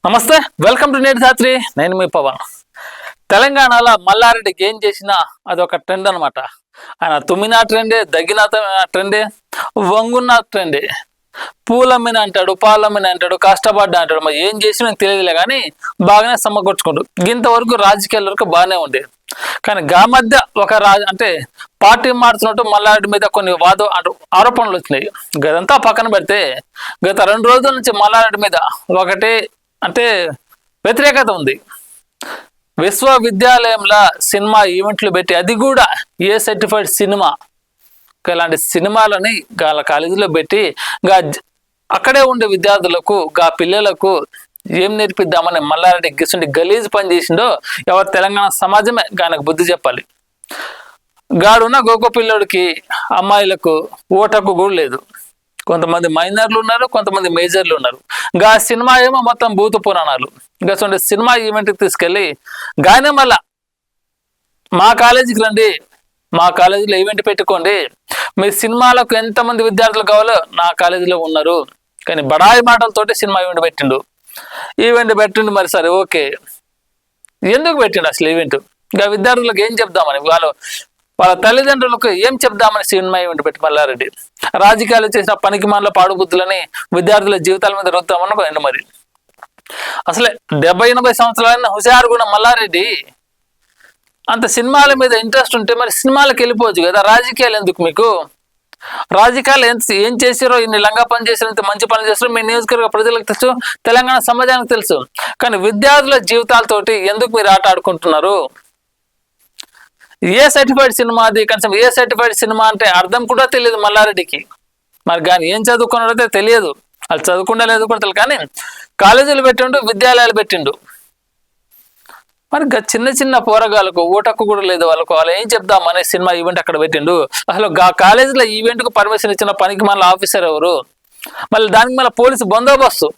నమస్తే, welcome to నేటి ధాత్రి. నేను మీ పవన్. తెలంగాణలో మల్లారెడ్డికి ఏం చేసినా అదొక ట్రెండ్ అనమాట. ఆయన తుమ్మిన ట్రెండే, దగ్గిన ట్రెండే, వంగున్న ట్రెండే, పూలమ్మిన అంటాడు, పాలమ్మిన అంటాడు, కష్టపడ్డా అంటాడు. మరి ఏం చేసి నాకు తెలియదులే కానీ బాగానే సమకూర్చుకుంటాడు. ఇంతవరకు రాజకీయాల వరకు బాగానే ఉండేది. కానీ గా మధ్య ఒక అంటే పార్టీ మారుతున్నట్టు మల్లారెడ్డి మీద కొన్ని ఆరోపణలు వచ్చినాయి. గదంతా పక్కన పెడితే గత 2 రోజుల నుంచి మల్లారెడ్డి మీద ఒకటే అంటే వ్యతిరేకత ఉంది. విశ్వవిద్యాలయంలో సినిమా ఈవెంట్లు పెట్టి, అది కూడా ఏ సర్టిఫైడ్ సినిమా, ఇలాంటి సినిమాలని వాళ్ళ కాలేజీలో పెట్టి అక్కడే ఉండే విద్యార్థులకు పిల్లలకు ఏం నేర్పిద్దామని మల్లారెడ్డి గిసుండి గలీజ్ పని చేసిండో ఎవరు తెలంగాణ సమాజమే ఆయనకు బుద్ధి చెప్పాలి. గాడున్న గోకో పిల్లోడికి అమ్మాయిలకు ఓటకు కూడా లేదు. కొంతమంది మైనర్లు ఉన్నారు, కొంతమంది మేజర్లు ఉన్నారు. సినిమా ఏమో మొత్తం భూత పురాణాలు. సినిమా ఈవెంట్కి తీసుకెళ్ళి గానే మళ్ళా మా కాలేజీకి రండి, మా కాలేజీలో ఈవెంట్ పెట్టుకోండి, మీ సినిమాలకు ఎంతమంది విద్యార్థులు కావాలో నా కాలేజీలో ఉన్నారు. కానీ బడాయి మాటలతోటి సినిమా ఈవెంట్ పెట్టిండు. మరి సరే, ఓకే, ఎందుకు పెట్టిండు అసలు ఈవెంట్? విద్యార్థులకు ఏం చెప్దామని, వాళ్ళ తల్లిదండ్రులకు ఏం చెప్దామని సినిమా ఈవెంట్ పెట్టి మల్లారెడ్డి రాజకీయాలు చేసిన పనికి మాల పాడుబుద్ధులని విద్యార్థుల జీవితాల మీద రుద్దామని మరి అసలే 70-80 సంవత్సరాలైన హుషారు కూడా మల్లారెడ్డి. అంత సినిమాల మీద ఇంట్రెస్ట్ ఉంటే మరి సినిమాలకు వెళ్ళిపోవచ్చు కదా. రాజకీయాలు ఎందుకు మీకు? రాజకీయాలు ఏం చేసారో, ఇన్ని లంగా పని చేసినంత మంచి పనులు చేస్తారో మీ నియోజకవర్గ ప్రజలకు తెలుసు, తెలంగాణ సమాజానికి తెలుసు. కానీ విద్యార్థుల జీవితాలతోటి ఎందుకు మీరు ఆట ఆడుకుంటున్నారు? ఏ సర్టిఫైడ్ సినిమా అది? కనీసం ఏ సర్టిఫైడ్ సినిమా అంటే అర్థం కూడా తెలియదు మల్లారెడ్డికి. మరి కానీ ఏం చదువుకున్నాడైతే తెలియదు. వాళ్ళు చదువుకుండా లేదు కూడా తెలియదు. కానీ కాలేజీలు పెట్టిండు, విద్యాలయాలు పెట్టిండు. మరి చిన్న చిన్న పోరగాళ్ళకు ఓటక్కు కూడా లేదు. వాళ్ళు ఏం చెప్దామనే సినిమా ఈవెంట్ అక్కడ పెట్టిండు. అసలు కాలేజీలో ఈవెంట్కు పర్మిషన్ ఇచ్చిన పనికి మళ్ళీ ఆఫీసర్ ఎవరు? మళ్ళీ దానికి మళ్ళీ పోలీసు బందోబస్తు.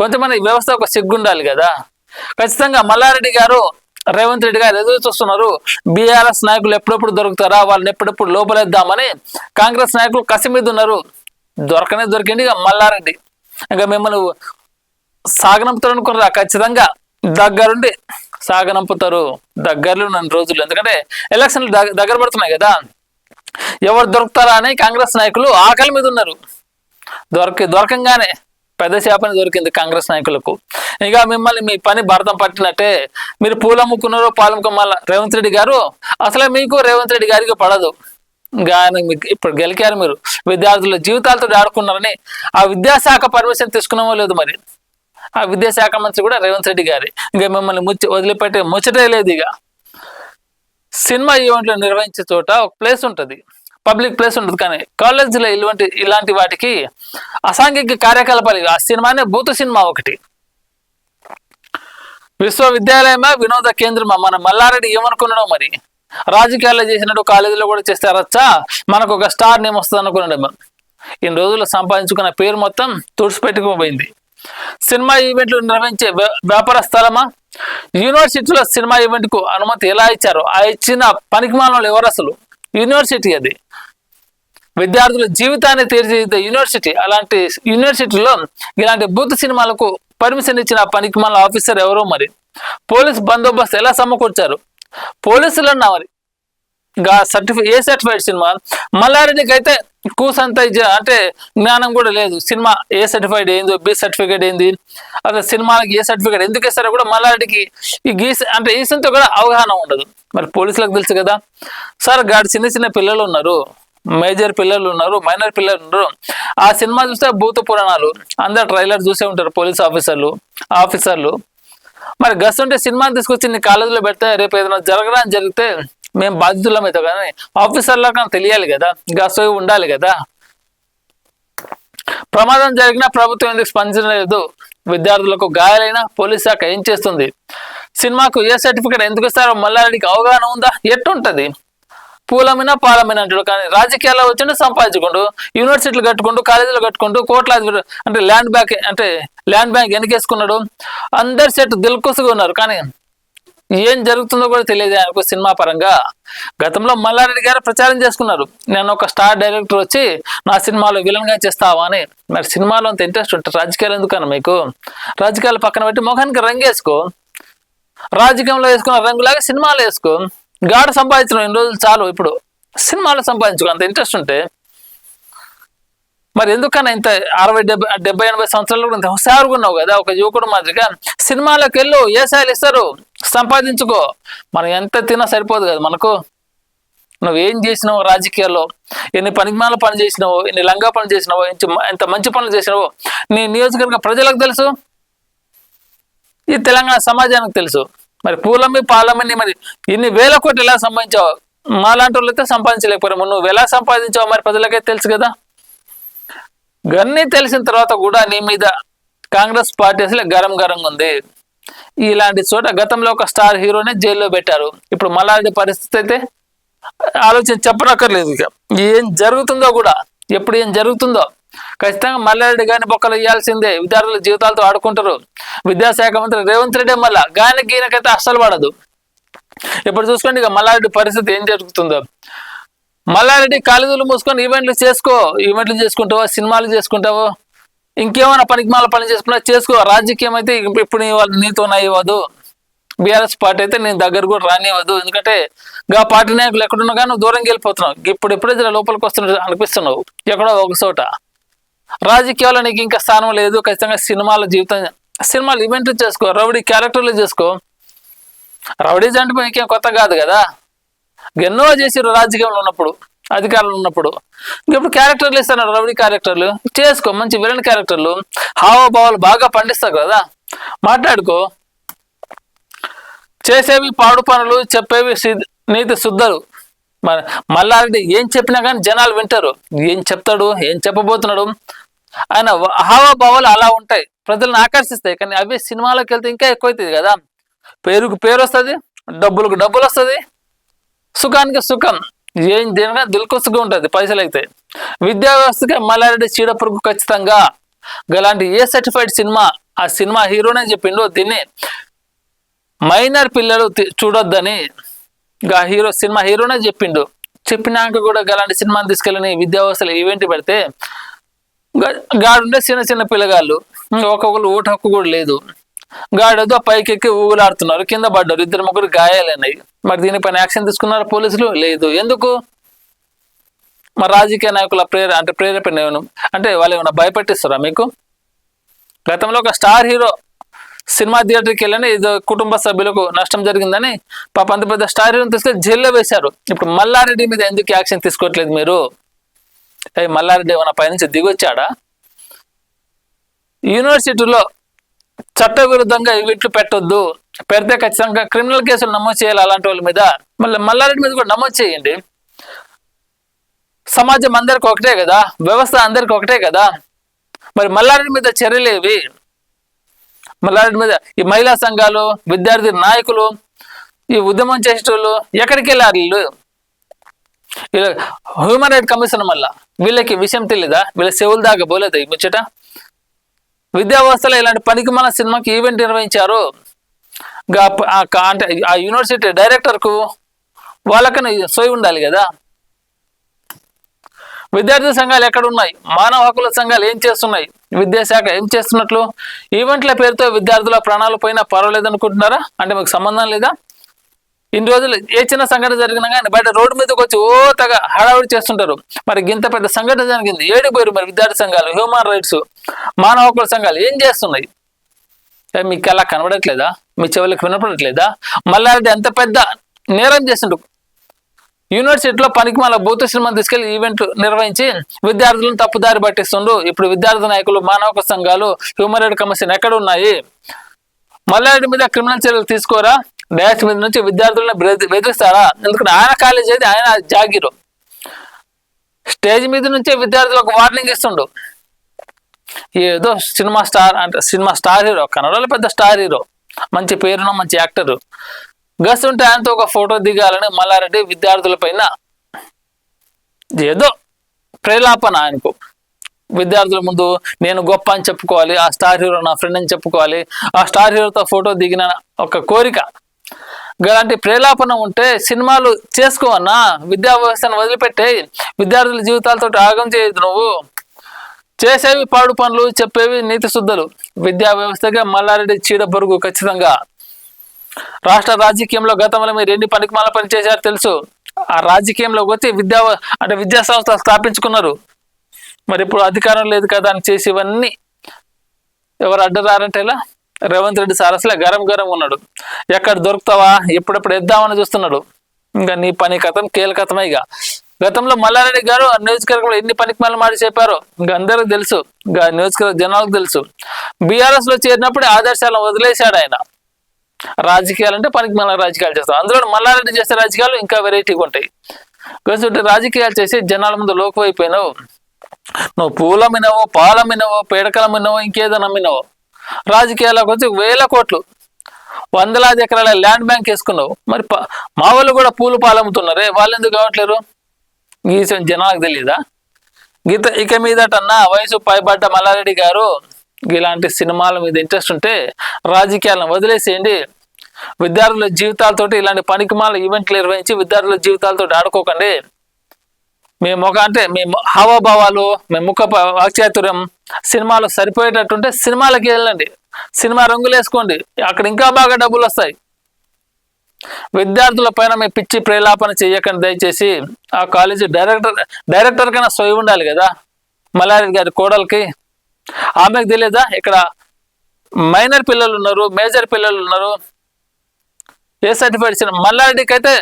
కొంతమంది వ్యవస్థ ఒక సిగ్గుండాలి కదా. ఖచ్చితంగా మల్లారెడ్డి గారు, రేవంత్ రెడ్డి గారు ఎదురు చూస్తున్నారు. బీఆర్ఎస్ నాయకులు ఎప్పుడెప్పుడు దొరుకుతారా, వాళ్ళని ఎప్పుడెప్పుడు లోపలేద్దామని కాంగ్రెస్ నాయకులు కసి మీద ఉన్నారు. దొరికింది మల్లారెడ్డి. ఇంకా మిమ్మల్ని సాగనంపుతారు అనుకున్నారా? ఖచ్చితంగా దగ్గరుండి సాగనంపుతారు. దగ్గరలో ఉన్న రోజులు, ఎందుకంటే ఎలక్షన్లు దగ్గర పడుతున్నాయి కదా. ఎవరు దొరుకుతారా అని కాంగ్రెస్ నాయకులు ఆకలి మీద ఉన్నారు. దొరకంగానే పెద్ద చేపని దొరికింది కాంగ్రెస్ నాయకులకు. ఇక మిమ్మల్ని మీ పని భరతం పట్టినట్టే. మీరు పూలమ్ముకున్నారు, పాలమ్ముకోమల్ల రేవంత్ రెడ్డి గారు. అసలే మీకు రేవంత్ రెడ్డి గారికి పడదు. ఇప్పుడు గెలికారు మీరు, విద్యార్థుల జీవితాలతో ఆడుకున్నారని ఆ విద్యాశాఖ పర్మిషన్ తీసుకున్నామో లేదు. మరి ఆ విద్యాశాఖ మంత్రి కూడా రేవంత్ రెడ్డి గారి. ఇంకా మిమ్మల్ని వదిలిపెట్టే ముచ్చటే లేదు. ఇక సినిమా ఈవెంట్లు నిర్వహించే చోట ఒక ప్లేస్ ఉంటుంది, పబ్లిక్ ప్లేస్ ఉంటుంది. కానీ కాలేజీలో ఇలాంటి వాటికి అసాంఘిక కార్యకలాపాలు. ఆ సినిమానే భూత సినిమా ఒకటి. విశ్వవిద్యాలయమా, వినోద కేంద్రమా? మన మల్లారెడ్డి ఏమనుకున్నాడో మరి. రాజకీయాల్లో చేసినట్టు కాలేజీలో కూడా చేస్తారచ్చా, మనకు ఒక స్టార్ నేమ్ వస్తుంది అనుకున్నాడేమో. ఇన్ని రోజులు సంపాదించుకున్న పేరు మొత్తం తుడిచిపెట్టుకోబోయింది. సినిమా ఈవెంట్లు నిర్వహించే వ్యాపార స్థలమా? యూనివర్సిటీలో సినిమా ఈవెంట్కు అనుమతి ఎలా ఇచ్చారో, ఆ ఇచ్చిన పనికిమాలను ఎవరు అసలు? యూనివర్సిటీ అది, విద్యార్థుల జీవితాన్ని తీర్చిదిద్దే యూనివర్సిటీ. అలాంటి యూనివర్సిటీలో ఇలాంటి బూత్ సినిమాలకు పర్మిషన్ ఇచ్చిన పనికిమాల ఆఫీసర్ ఎవరో మరి. పోలీస్ బందోబస్తు ఎలా సమకూర్చారు? పోలీసులు అన్నా మరి. ఏ సర్టిఫైడ్ సినిమా? మల్లారెడ్డికి అయితే కూసంత అంటే జ్ఞానం కూడా లేదు. సినిమా ఏ సర్టిఫైడ్ ఏందో, బి సర్టిఫికేట్ ఏంది, అసలు సినిమాకి ఏ సర్టిఫికేట్ ఎందుకు ఇస్తారో కూడా మల్లారెడ్డికి ఈ సంతో కూడా అవగాహన ఉండదు. మరి పోలీసులకు తెలుసు కదా. సార్ చిన్న చిన్న పిల్లలు ఉన్నారు, మేజర్ పిల్లలు ఉన్నారు, మైనర్ పిల్లలు ఉన్నారు. ఆ సినిమా చూస్తే భూత పురాణాలు. అందరు ట్రైలర్ చూసే ఉంటారు పోలీస్ ఆఫీసర్లు. మరి ఉంటే సినిమాని తీసుకొచ్చి నీ కాలేజీలో పెడితే రేపు ఏదైనా జరిగితే మేము బాధితులం అవుతాం. కానీ ఆఫీసర్లో కానీ తెలియాలి కదా, గస్సు ఉండాలి కదా. ప్రమాదం జరిగినా ప్రభుత్వం ఎందుకు స్పందించలేదు? విద్యార్థులకు గాయాలైనా పోలీస్ శాఖ ఏం చేస్తుంది? సినిమాకు ఏ సర్టిఫికేట్ ఎందుకు ఇస్తారో మల్లారెడ్డికి అవగాహన ఉందా? ఎట్టుంటది? పూలమైనా పాలమైనా అంటాడు. కానీ రాజకీయాల్లో వచ్చిండు, సంపాదించుకుంటూ యూనివర్సిటీలు కట్టుకుంటూ, కాలేజీలు కట్టుకుంటూ, కోట్లాది అంటే ల్యాండ్ బ్యాంక్ వెనకేసుకున్నాడు. అందరు సెట్ దిల్కుసుగా ఉన్నారు. కానీ ఏం జరుగుతుందో కూడా తెలియదు ఆయనకు సినిమా పరంగా. గతంలో మల్లారెడ్డి గారు ప్రచారం చేసుకున్నారు, నేను ఒక స్టార్ డైరెక్టర్ వచ్చి నా సినిమాలో విలన్ గా చేస్తావా అని. మరి సినిమాలో అంత ఇంట్రెస్ట్ ఉంటుంది, రాజకీయాలు ఎందుకన్నా మీకు? రాజకీయాలు పక్కన పెట్టి ముఖానికి రంగు వేసుకో, రాజకీయంలో వేసుకున్న రంగులాగా సినిమాలో వేసుకో. గాఢ సంపాదించడం ఎన్ని రోజులు చాలు, ఇప్పుడు సినిమాలో సంపాదించుకో అంత ఇంట్రెస్ట్ ఉంటే. మరి ఎందుకన్నా ఇంత 60-70-80 సంవత్సరాలు కూడా ఇంత హుషారుగా ఉన్నావు కదా ఒక యువకుడు మాదిరిగా? సినిమాలోకి వెళ్ళు, ఏసాయాలు ఇస్తారు, సంపాదించుకో. మనం ఎంత తిన్నా సరిపోదు కదా మనకు. నువ్వేం చేసినావు రాజకీయాల్లో, ఎన్ని పనికిమాల పని చేసినావో, ఎన్ని లంగా పనులు చేసినావో, ఎంత మంచి పనులు చేసినావో నీ నియోజకవర్గ ప్రజలకు తెలుసు, ఈ తెలంగాణ సమాజానికి తెలుసు. మరి పూలమ్మి పాలమ్మని మరి ఇన్ని వేల కోట్లు ఎలా సంపాదించావు? మాలాంటి వాళ్ళు అయితే సంపాదించలేకపోయాము, నువ్వు ఎలా సంపాదించావు మరి ప్రజలకైతే తెలుసు కదా. గన్నీ తెలిసిన తర్వాత కూడా నీ మీద కాంగ్రెస్ పార్టీ అసలు గరంగా ఉంది. ఇలాంటి చోట గతంలో ఒక స్టార్ హీరోనే జైల్లో పెట్టారు, ఇప్పుడు మల్లారెడ్డి పరిస్థితి అయితే ఆలోచన చెప్పనక్కర్లేదు. ఇక ఏం జరుగుతుందో కూడా, ఎప్పుడు ఏం జరుగుతుందో ఖచ్చితంగా మల్లారెడ్డి గారిని బొక్కలు ఇవ్వాల్సిందే. విద్యార్థుల జీవితాలతో ఆడుకుంటారు. విద్యాశాఖ మంత్రి రేవంత్ రెడ్డి మళ్ళా గీనకైతే అస్సలు పడదు. ఇప్పుడు చూసుకోండి ఇక మల్లారెడ్డి పరిస్థితి ఏం జరుగుతుందో. మల్లారెడ్డి కాలేజీలు మూసుకొని ఈవెంట్లు చేసుకుంటావో, సినిమాలు చేసుకుంటావో, ఇంకేమైనా పనికిమాల పని చేసుకో. రాజకీయం అయితే ఇప్పుడు నీతో ఇవ్వదు, బీఆర్ఎస్ పార్టీ అయితే నేను దగ్గర కూడా రానివ్వదు. ఎందుకంటే గా పార్టీ నాయకులు ఎక్కడున్నా కానీ నువ్వు దూరంగా వెళ్ళిపోతున్నావు. ఇప్పుడే లోపలికి వస్తున్నా అనిపిస్తున్నావు ఎక్కడో ఒక చోట. రాజకీయాల్లో నీకు ఇంకా స్థానం లేదు. ఖచ్చితంగా సినిమాలు ఈవెంట్లు చేసుకో, రౌడీ క్యారెక్టర్లు చేసుకో. రౌడీస్ అంటే ఇంకేం కొత్త కాదు కదా, ఎన్నో చేసారు రాజకీయంలో ఉన్నప్పుడు, అధికారంలో ఉన్నప్పుడు. ఇప్పుడు క్యారెక్టర్లు ఇస్తున్నారు, రౌడీ క్యారెక్టర్లు చేసుకో, మంచి విలన్ క్యారెక్టర్లు, హావభావాలు బాగా పండిస్తావు కదా, మాట్లాడుకో. చేసేవి పాడు పనులు, చెప్పేవి నీతి శుద్ధలు. మల్లారెడ్డి ఏం చెప్పినా కానీ జనాలు వింటారు. ఏం చెప్తాడు, ఏం చెప్పబోతున్నాడు, ఆయన హావభావాలు అలా ఉంటాయి, ప్రజలను ఆకర్షిస్తాయి. కానీ అవి సినిమాలోకి వెళ్తే ఇంకా ఎక్కువ అవుతుంది కదా. పేరుకు పేరు వస్తుంది, డబ్బులకు డబ్బులు వస్తుంది, సుఖానికి సుఖం, ఏం దేనిగా దిల్కుసుగా ఉంటుంది పైసలు అయితే. విద్యా వ్యవస్థగా మల్లారెడ్డి చీడపురుగు ఖచ్చితంగా. అలాంటి ఏ సర్టిఫైడ్ సినిమా, ఆ సినిమా హీరోనే చెప్పిండు దీన్ని మైనర్ పిల్లలు చూడొద్దని. సినిమా హీరోనే చెప్పినాక కూడా అలాంటి సినిమాని తీసుకెళ్ళని విద్యా వ్యవస్థలో ఈవెంట్ పెడితే గాడుండే చిన్న పిల్లగాళ్ళు, ఒక్కొక్కరు ఓటు హక్కు కూడా లేదు. గాడేదో పైకెక్కి ఊగులాడుతున్నారు, కింద పడ్డారు, 2-3 గాయాలన్నాయి. మరి దీనిపైన యాక్షన్ తీసుకున్నారు పోలీసులు? లేదు. ఎందుకు? మరి రాజకీయ నాయకుల ప్రేరేపణ అంటే వాళ్ళు ఏమైనా భయపెట్టిస్తారా మీకు? గతంలో ఒక స్టార్ హీరో సినిమా థియేటర్కి వెళ్ళని ఇది కుటుంబ సభ్యులకు నష్టం జరిగిందని పాప అంత పెద్ద స్టార్ హీరోని తీసుకొని జైల్లో వేశారు. ఇప్పుడు మల్లారెడ్డి మీద ఎందుకు యాక్షన్ తీసుకోవట్లేదు మీరు? మల్లారెడ్డి ఏమైనా పైనుంచి దిగొచ్చాడా? యూనివర్సిటీలో చట్ట విరుద్ధంగా ఈవెంట్లు పెట్టొద్దు, పెడితే ఖచ్చితంగా క్రిమినల్ కేసులు నమోదు చేయాలి అలాంటి వాళ్ళ మీద. మల్లారెడ్డి మీద కూడా నమోదు చేయండి. సమాజం అందరికి ఒకటే కదా, వ్యవస్థ అందరికి ఒకటే కదా. మరి మల్లారెడ్డి మీద చర్యలేవి? మల్లారెడ్డి మీద ఈ మహిళా సంఘాలు, విద్యార్థి నాయకులు, ఈ ఉద్యమం చేసేటోళ్ళు ఎక్కడికి వెళ్ళారు? వీళ్ళు హ్యూమన్ రైట్ కమిషన్ వల్ల వీళ్ళకి విషయం తెలీదా? వీళ్ళ చెవులు దాకా పోలేదు ఈ ముచ్చట. విద్యా వ్యవస్థలో ఇలాంటి పనికి మన సినిమాకి ఈవెంట్ నిర్వహించారు. అంటే ఆ యూనివర్సిటీ డైరెక్టర్కు వాళ్ళకన్నా సోయి ఉండాలి కదా. విద్యార్థి సంఘాలు ఎక్కడున్నాయి? మానవ హక్కుల సంఘాలు ఏం చేస్తున్నాయి? విద్యాశాఖ ఏం చేస్తున్నట్లు? ఈవెంట్ల పేరుతో విద్యార్థుల ప్రాణాలు పోయినా పర్వాలేదు అనుకుంటున్నారా? అంటే మీకు సంబంధం లేదా? ఇన్ని రోజులు ఏ చిన్న సంఘటన జరిగినా కానీ బయట రోడ్డు మీదకి వచ్చి తగ హడావుడి చేస్తుంటారు. మరి ఇంత పెద్ద సంఘటన జరిగింది, ఏడిపోయారు మరి విద్యార్థి సంఘాలు, హ్యూమన్ రైట్స్, మానవ హక్కుల సంఘాలు ఏం చేస్తున్నాయి? మీకు అలా కనబడట్లేదా? మీ చెవులకు వినపడట్లేదా? మల్లారెడ్డి ఎంత పెద్ద నేరం చేసిండు. యూనివర్సిటీలో పనికి మళ్ళీ బూత్ సినిమాని తీసుకెళ్లి ఈవెంట్లు నిర్వహించి విద్యార్థులను తప్పుదారి పట్టిస్తుండ్రు. ఇప్పుడు విద్యార్థి నాయకులు, మానవ హక్కు సంఘాలు, హ్యూమన్ రైట్ కమిషన్ ఎక్కడ ఉన్నాయి? మల్లారెడ్డి మీద క్రిమినల్ చర్యలు తీసుకోరా? డాష్ మీద నుంచి విద్యార్థులను బెదిరిస్తారా? ఎందుకంటే ఆయన కాలేజ్ అయితే ఆయన జాగిరు. స్టేజ్ మీద నుంచే విద్యార్థులకు వార్నింగ్ ఇస్తుండు. ఏదో సినిమా స్టార్ హీరో, కన్నడలో పెద్ద స్టార్ హీరో, మంచి పేరున్న మంచి యాక్టర్. గస్ ఉంటే ఆయనతో ఒక ఫోటో దిగాలని మల్లారెడ్డి విద్యార్థుల పైన ఏదో ప్రేలాపన. ఆయనకు విద్యార్థుల ముందు నేను గొప్ప అని చెప్పుకోవాలి, ఆ స్టార్ హీరో నా ఫ్రెండ్ అని చెప్పుకోవాలి, ఆ స్టార్ హీరోతో ఫోటో దిగిన ఒక కోరిక. ఇలాంటి ప్రేలాపన ఉంటే సినిమాలు చేసుకోవన్నా, విద్యా వ్యవస్థను వదిలిపెట్టే, విద్యార్థుల జీవితాలతో ఆగం చేయదు. నువ్వు చేసేవి పాడు పనులు, చెప్పేవి నీతి శుద్ధులు. విద్యా వ్యవస్థగా మల్లారెడ్డి చీడబొరుగు ఖచ్చితంగా. రాష్ట్ర రాజకీయంలో గతంలో మీరు ఎన్ని పనికిమాల పని చేశారో తెలుసు. ఆ రాజకీయంలోకి వచ్చి విద్యా సంస్థ స్థాపించుకున్నారు. మరి ఇప్పుడు అధికారం లేదు కదా అని చేసి ఇవన్నీ ఎవరు అడ్డరారంటే ఇలా రేవంత్ రెడ్డి సార్ అసలే గరం ఉన్నాడు. ఎక్కడ దొరుకుతావా, ఎప్పుడెప్పుడు ఎద్దామని చూస్తున్నాడు. ఇంకా నీ పని కథం కీలకథమే. ఇక గతంలో మల్లారెడ్డి గారు ఆ నియోజకవర్గంలో ఎన్ని పనికిమాల మాట చెప్పారో ఇంకా అందరికి తెలుసు, ఇంకా నియోజకవర్గ జనాలకు తెలుసు. బీఆర్ఎస్ లో చేరినప్పుడు ఆదర్శాలను వదిలేశాడు ఆయన. రాజకీయాలు అంటే పనికిమాల రాజకీయాలు చేస్తాం. అందులో మల్లారెడ్డి చేసే రాజకీయాలు ఇంకా వెరైటీగా ఉంటాయి. కాబట్టి రాజకీయాలు చేసి జనాల ముందు లోకువైపోయినావు. నువ్వు పూలమ్మినవో, పాలమ్మినవో, పేడకలమ్మినవో, ఇంకేదో నమ్మినవో, రాజకీయాలకు వచ్చి 1000 కోట్లు, 100,000 ఎకరాల ల్యాండ్ బ్యాంక్ వేసుకున్నావు. మరి మా వాళ్ళు కూడా పూలు పాలమ్ముతున్నారే, వాళ్ళు ఎందుకు కావట్లేరు? ఈ జనాలకు తెలియదా? ఇక మీదటన్నా వయసు పైబడ్డ మల్లారెడ్డి గారు ఇలాంటి సినిమాల మీద ఇంట్రెస్ట్ ఉంటే రాజకీయాలను వదిలేసేయండి. విద్యార్థుల జీవితాలతోటి ఇలాంటి పనికిమాల ఈవెంట్లు నిర్వహించి విద్యార్థుల జీవితాలతో ఆడుకోకండి. మీ మీ హావభావాలు, మీ ముఖ వాక్చాతుర్యం సినిమాలో సరిపోయేటట్టుంటే సినిమాలకి వెళ్ళండి, సినిమా రంగులు వేసుకోండి, అక్కడ ఇంకా బాగా డబ్బులు వస్తాయి. విద్యార్థుల పైన మీ పిచ్చి ప్రేలాపన చేయకండి దయచేసి. ఆ కాలేజీ డైరెక్టర్ కన్నా సొయ్యి ఉండాలి కదా మల్లారెడ్డి గారి కోడలికి. ఆమెకు తెలియదా ఇక్కడ మైనర్ పిల్లలు ఉన్నారు, మేజర్ పిల్లలు ఉన్నారు. ఏ సర్టిఫికేట్ ఇచ్చిన మల్లారెడ్డికి అయితే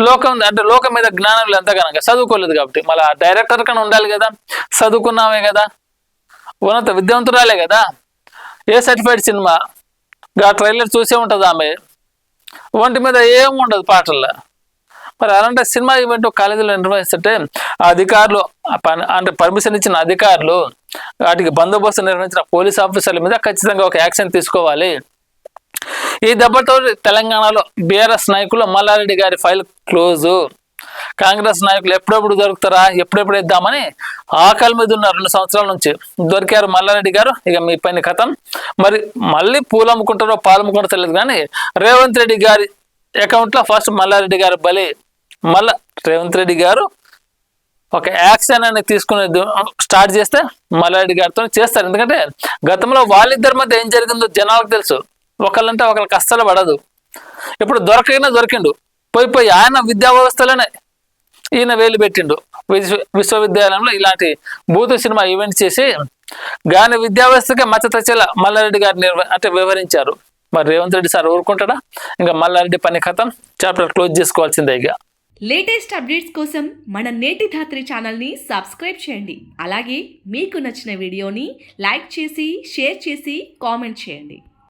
లోకం మీద జ్ఞానం ఎంతగానో చదువుకోలేదు కాబట్టి మళ్ళీ డైరెక్టర్ కన్నా ఉండాలి కదా. చదువుకున్నామే కదా, ఉన్నత విద్యావంతురాలే కదా. ఏ సర్టిఫైడ్ సినిమా ఆ ట్రైలర్ చూసే ఉంటుంది. ఆమె ఒంటి మీద ఏం ఉండదు పాటల్లో. మరి అలాంటి సినిమా ఈవెంట్ కాలేజీలో నిర్వహిస్తుంటే అధికారులు అంటే పర్మిషన్ ఇచ్చిన అధికారులు, వాటికి బందోబస్తు నిర్వహించిన పోలీస్ ఆఫీసర్ల మీద ఖచ్చితంగా ఒక యాక్షన్ తీసుకోవాలి. ఈ దెబ్బతో తెలంగాణలో బీఆర్ఎస్ నాయకులు మల్లారెడ్డి గారి ఫైల్ క్లోజు. కాంగ్రెస్ నాయకులు ఎప్పుడెప్పుడు దొరుకుతారా, ఎప్పుడెప్పుడు ఇద్దామని ఆకలి మీద ఉన్నారు 2 సంవత్సరాల నుంచి. దొరికారు మల్లారెడ్డి గారు, ఇక మీ పని కథం. మరి మళ్ళీ పూలు అమ్ముకుంటారో పాలు అమ్ముకుంటారో తెలియదు కానీ రేవంత్ రెడ్డి గారి అకౌంట్లో ఫస్ట్ మల్లారెడ్డి గారు బలి. మళ్ళా రేవంత్ రెడ్డి గారు ఒక యాక్షన్ అనేది తీసుకునే స్టార్ట్ చేస్తే మల్లారెడ్డి గారితో చేస్తారు. ఎందుకంటే గతంలో వాళ్ళిద్దరి మధ్య ఏం జరిగిందో జనాలకు తెలుసు. ఒకళ్ళంటే ఒకళ్ళకి అస్సలు పడదు. ఇప్పుడు దొరికిండు, పోయి ఆయన విద్యా వ్యవస్థలోనే ఈయన వేలు పెట్టిండు. విశ్వవిద్యాలయంలో ఇలాంటి బూతు సినిమా ఈవెంట్ చేసి గాని విద్యా వ్యవస్థకే మచ్చ తెచ్చేలా మల్లారెడ్డి గారు వివరించారు. మరి రేవంత్ రెడ్డి సార్ ఊరుకుంటాడా? ఇంకా మల్లారెడ్డి పని కథం, చాప్టర్ క్లోజ్ చేసుకోవాల్సిందే. ఇక లేటెస్ట్ అప్డేట్స్ కోసం మన నేటి ధాత్రి ఛానల్ని సబ్స్క్రైబ్ చేయండి. అలాగే మీకు నచ్చిన వీడియోని లైక్ చేసి, షేర్ చేసి, కామెంట్ చేయండి.